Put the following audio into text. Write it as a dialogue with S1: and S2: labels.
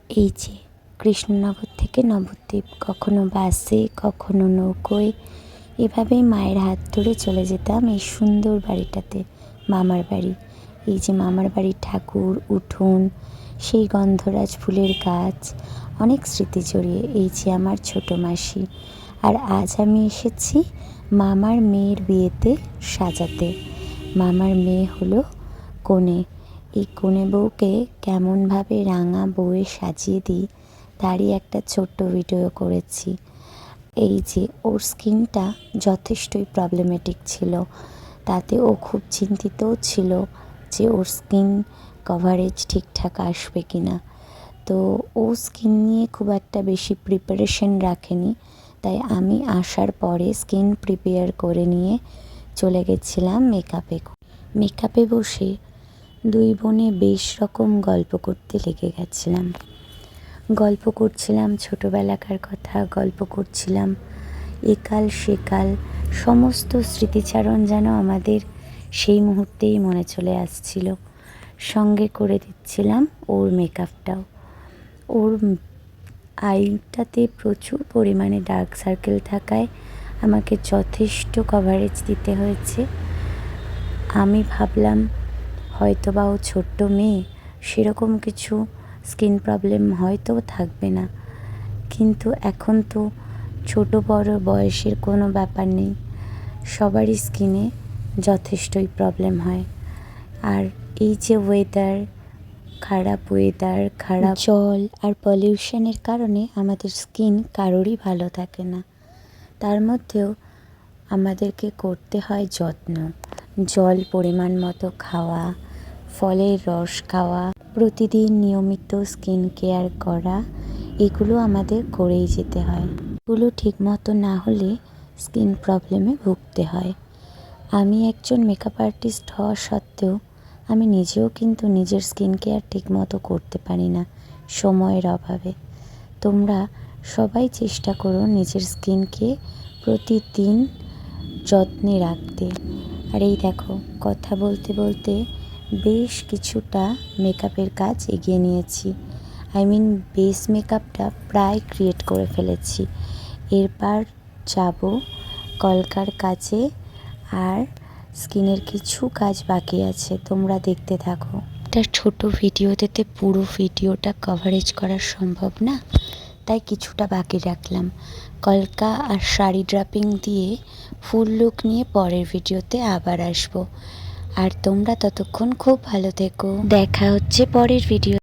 S1: এই যে কৃষ্ণনগর থেকে নবদ্বীপ কখনো বাসে কখনো নৌকোয় এভাবেই মায়ের হাত ধরে চলে যেতাম এই সুন্দর বাড়িটাতে, মামার বাড়ি। এই যে মামার বাড়ির ঠাকুর, উঠোন, সেই গন্ধরাজ ফুলের গাছ, অনেক স্মৃতি জড়িয়ে। এই যে আমার ছোটো মাসি। আর আজ আমি এসেছি মামার মেয়ের বিয়েতে সাজাতে। মামার মেয়ে হলো কনে। এই কনে বউকে কেমনভাবে রাঙা বউয়ে সাজিয়ে দিই তারই একটা ছোট্ট ভিডিও করেছি। এই যে ওর স্কিনটা যথেষ্টই প্রবলেমেটিক ছিল, তাতে ও খুব চিন্তিতও ছিল যে ওর স্কিন কভারেজ ঠিকঠাক আসবে কি না। তো ও স্কিন নিয়ে খুব একটা বেশি প্রিপারেশন রাখেনি, তাই আমি আসার পরে স্কিন প্রিপেয়ার করে নিয়ে চলে গেছিলাম মেকআপে বসে দুই বোনে বেশ রকম গল্প করতে লেগে গেছিলাম। গল্প করছিলাম ছোটোবেলাকার কথা, গল্প করছিলাম একাল সেকাল, সমস্ত স্মৃতিচারণ যেন আমাদের সেই মুহূর্তেই মনে চলে আসছিল। সঙ্গে করে দিচ্ছিলাম ওর মেকআপটাও। ওর আইটাতে প্রচুর পরিমাণে ডার্ক সার্কেল থাকায় আমাকে যথেষ্ট কভারেজ দিতে হয়েছে। আমি ভাবলাম হয়তো বা ও ছোট্ট মেয়ে, সেরকম কিছু স্কিন প্রবলেম হয়তো থাকবে না, কিন্তু এখন তো ছোট বড় বয়সের কোনো ব্যাপার নেই, সবারই স্কিনে যথেষ্টই প্রবলেম হয়। আর এই যে খারাপ জল আর পলিউশনের কারণে আমাদের স্কিন কারোরই ভালো থাকে না। তার মধ্যেও আমাদেরকে করতে হয় যত্ন, জল পরিমাণ মতো খাওয়া, ফলের রস খাওয়া, প্রতিদিন নিয়মিত স্কিন কেয়ার করা, এগুলো আমাদের করেই যেতে হয়। এগুলো ঠিকমতো না হলে স্কিন প্রবলেমে ভুগতে হয়। আমি একজন মেকআপ আর্টিস্ট হওয়া সত্ত্বেও আমি নিজেও কিন্তু নিজের স্কিন কেয়ার ঠিকমতো করতে পারি না সময়ের অভাবে। তোমরা সবাই চেষ্টা করো নিজের স্কিনকে প্রতিদিন যত্নে রাখতে। আর এই দেখো, কথা বলতে বলতে বেশ কিছুটা মেকআপের কাজ এগিয়ে নিয়েছি। বেস মেকআপটা প্রায় ক্রিয়েট করে ফেলেছি। এরপর যাব কলকার কাজে, আর স্কিনের কিছু কাজ বাকি আছে, তোমরা দেখতে থাকো। একটা ছোট ভিডিওতে পুরো ভিডিওটা কভারেজ করা সম্ভব না, তাই কিছুটা বাকি রাখলাম। কলকা আর শাড়ি ড্রাপিং দিয়ে ফুল লুক নিয়ে পরের ভিডিওতে আবার আসবো। আর তোমরা ততক্ষণ খুব ভালো থেকো। দেখা হচ্ছে পরের ভিডিও।